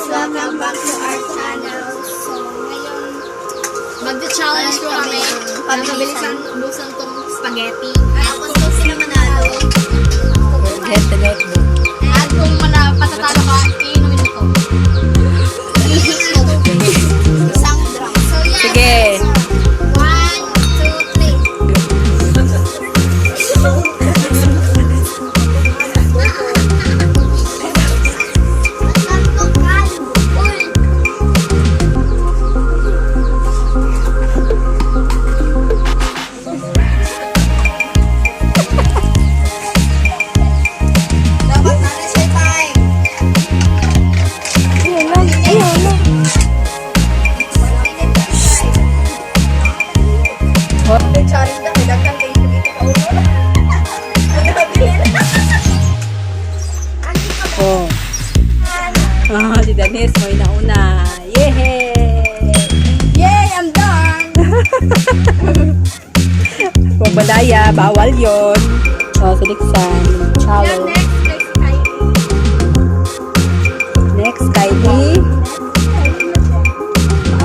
Welcome back to our channel. So, ngayon, Magda-challenge ko kami. Pabilisan. Ubusan tong spaghetti. Tapos kung sino manalo, Get the notebook. At kung patatalo ka, iinumin ito. isang drum. So, yan. Sige. 2, 3. Oh. Si Danis mo inauna. Yay! Yay! I'm done! Huwag malaya, bawal yun. Oh, si Dixon. Ciao. Yan, Next, Kylie.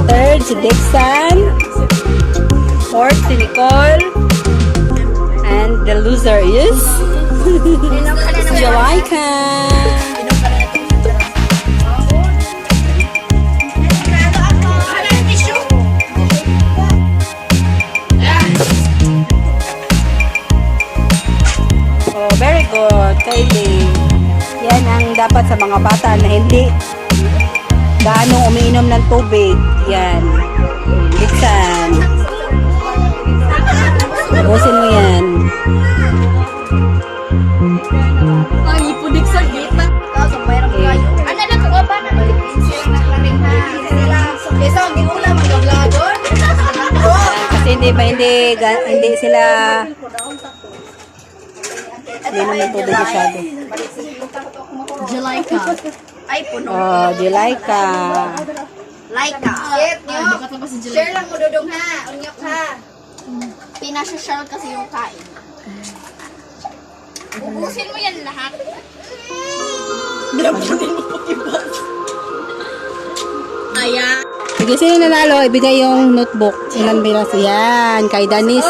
Third, si Dixon. Fourth, si Nicole. And the loser is Jamaica. Oh, very good, Kylie. Yan ang dapat sa mga bata na hindi gaano umiinom ng tubig. Yan. Dixon. Ubusin mo yan. Ang ipudik sa gitna. Ano na ko ba na balik share na rin ha. Kesa hindi ko lang mag-vlogger. Kasi hindi sila umiinom ng tubig masyado. Jalaica. Ay, puno. Oh, Jamaica. Laika. Share nyo. Bakat lang pa si Share Jalaica. lang mo dudong ha. Unyok ha. Pinasya-share kasi yung kain. Ubusin mo yan lahat. Ayan. Sige, sino nanalo? Ibigay yung notebook. Ilan biras? Yan, kay Danis.